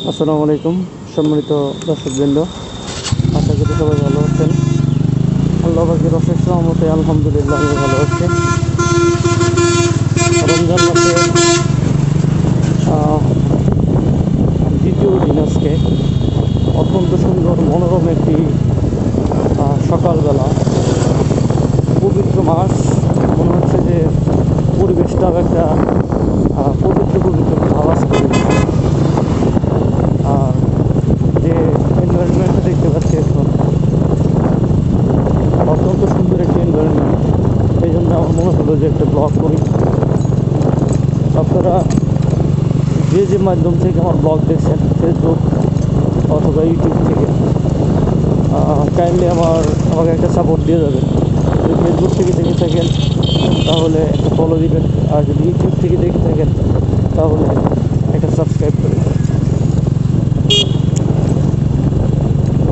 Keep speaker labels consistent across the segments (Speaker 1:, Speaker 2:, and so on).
Speaker 1: আসসালামু আলাইকুম সম্মানিত দর্শকবৃন্দ, আশা করি সবাই ভালো আছেন। আল্লাহ পাকের অশেষ রহমতে আলহামদুলিল্লাহ আমি ভালো আছি। রমজান মাসের দ্বিতীয় দিন আজকে অত্যন্ত সুন্দর মনোরম একটি সকালবেলা, পবিত্র মাস। মনে হচ্ছে যে পরিবেশটাও একটা পবিত্র পবিত্র আওয়াজ করে। আর যে এনভায়রনমেন্টটা দেখতে পাচ্ছি এখন অত্যন্ত সুন্দর একটি এনভায়রনমেন্ট, সেই জন্য আমার মনে হলো যে একটা ব্লগ করি। আপনারা যে মাধ্যম থেকে আমার ব্লগ দেখছেন, ফেসবুক অথবা ইউটিউব থেকে, কাইন্ডলি আমাকে একটা সাপোর্ট দিয়ে যাবেন। যদি ফেসবুক থেকে দেখে থাকেন তাহলে একটা ফলো দিবেন, আর যদি ইউটিউব থেকে দেখে থাকেন তাহলে একটা সাবস্ক্রাইব করে দেবেন।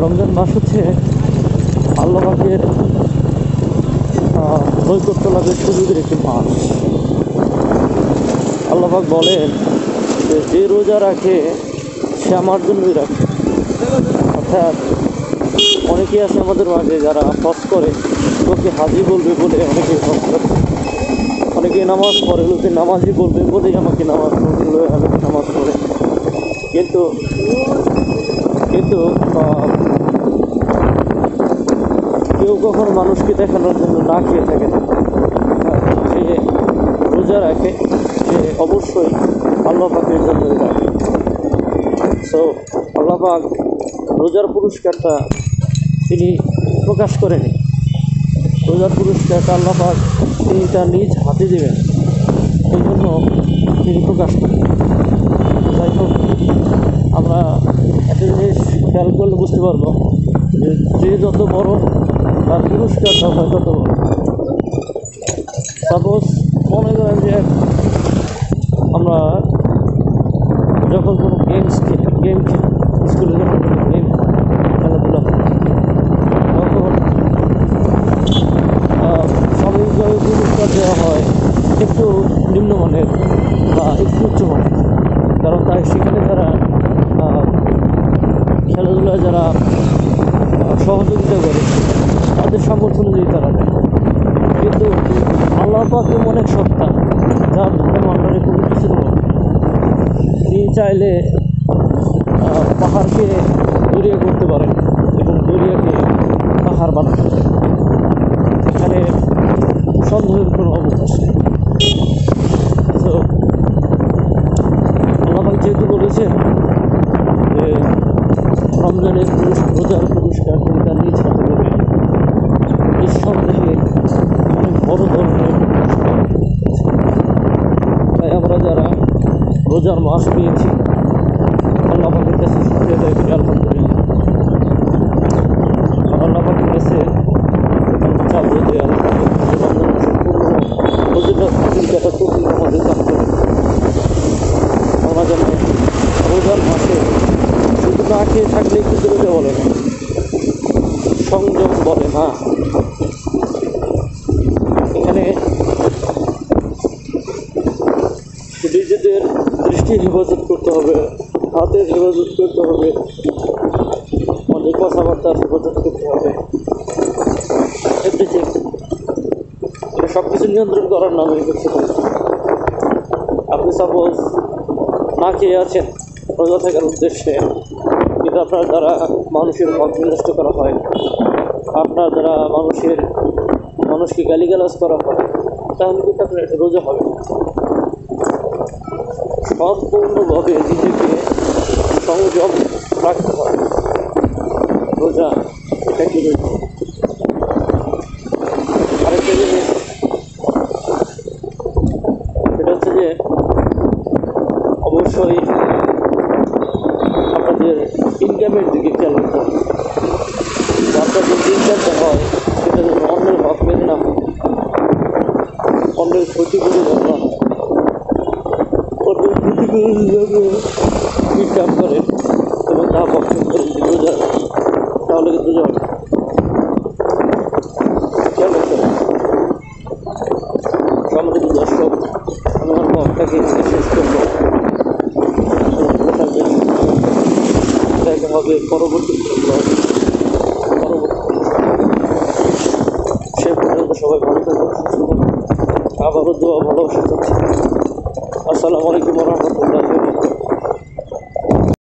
Speaker 1: রমজান মাস হচ্ছে আল্লাহ পাকের নৈকট্য লাভের সুযোগের একটি মাস। আল্লাহ পাক বলেন যে রোজা রাখে সে আমার জন্যই রাখে। অর্থাৎ অনেকেই আছে আমাদের মাঝে যারা হজ করে, লোকে হাজি বলবে বলে অনেকেই হজ করে, অনেকেই নামাজ পড়ে, লোকে নামাজি বলবে বলেই আমাকে নামাজ পড়ে। কিন্তু কেউ কখনো মানুষকে দেখানোর জন্য না খেয়ে থাকে না। সে রোজা রাখে, সে অবশ্যই আল্লাহ পাকের জন্যই রাখে। সো আল্লাহ পাক রোজার পুরস্কারটা তিনি প্রকাশ করেনি। রোজার পুরস্কারটা আল্লাহ পাক তিনি তার নিজ হাতে দেবেন, এই জন্য তিনি প্রকাশ করেন। যাই হোক, আমরা একটা জিনিস খেয়াল করলে বুঝতে পারবো যে যত বড় তার পুরস্কারটা হয় তত বড়। সাপোজ মনে করেন যে আমরা যখন কোনো গেম খেলি, স্কুলে যখন কোনো গেম খেলাধুলা হয়, তখন স্বাভাবিকভাবে পুরস্কার দেওয়া হয় একটু নিম্নমানের বা একটু উচ্চমানের। কারণ তাই সেখানে যারা খেলাধুলায় যারা সহযোগিতা করে তাদের সামর্থ্য অনুযায়ী তারা দেয়। কিন্তু আল্লাহ পাক এমন এক সত্তা, যার ধর্ম আল্লাহর পবিত্র ছিল, তিনি চাইলে পাহাড়কে দরিয়া করতে পারেন এবং দরিয়াকে পাহাড় বানাতে পারেন। এখানে সন্দেহের কোনো অবকাশ নেই। তো আল্লাহ পাক যেহেতু বলেছেন যে রমজানের রোজার পুরস্কার তিনি তার নিজ হাতে দেবেন, নিঃসন্দেহে অনেক বড় ধরনের পুরস্কার। তাই আমরা যারা রোজার মাস পেয়েছি, আল্লাহ পাকের কাছে শুকরিয়া আদায় করি, আলহামদুলিল্লাহ। আর আল্লাহ পাকের কাছে চাবো যে রমজান মাসের ফজিলতটা তৌফিক আমাদের দান করে। আমরা যেন রোজার মাসে শুধু না খেয়ে থাকলেই কিন্তু রোজা বলে না, সংযম বলে না। এখানে নিজেদের দৃষ্টির হেফাজত করতে হবে, হাতের হেফাজত করতে হবে, আমাদের কথাবার্তার হেফাজত করতে হবে। এভরিথিং, এটা সব কিছু নিয়ন্ত্রণ করার নামই হচ্ছে রোজা। আপনি সাপোজ না খেয়ে আছেন রোজা থাকার উদ্দেশ্যে, কিন্তু আপনার দ্বারা মানুষের হক বিনষ্ট করা হয়, আপনার দ্বারা মানুষকে গালিগালাজ করা হয়, তাহলে কিন্তু আপনার এটা রোজা হবে না। সম্পূর্ণভাবে নিজেকে সংযম রাখতে হয়। রোজা এটা কি রোজা? আরেকটা জিনিস, সেটা হচ্ছে যে অবশ্যই আপনাদের ইনকামের দিকে খেয়াল রাখতে হবে। আপনাদের যে ইনকামটা হয় সেটা যেন অন্যের হক মেনে না হয়, অন্যের ক্ষতি করে যেন না হয়। অন্যের ক্ষতি করে যাবে ইনকাম করেন এবং তা বক্ষণ করেন যে রোজা, তাহলে কিন্তু রোজা হবে। খেয়াল রাখতে হবে। সম্মানিত দর্শক, আমি আমার ব্লগটাকে শেষ করবো। হবে পরবর্তী vlog, পরবর্তী সে পর্যন্ত সবাই ভালো থাকবেন, সুস্থ থাকবেন। আবারও দোয়া ভালোবাসা চাচ্ছি। আসসালামু আলাইকুম ওয়া রাহমাতুল্লাহ।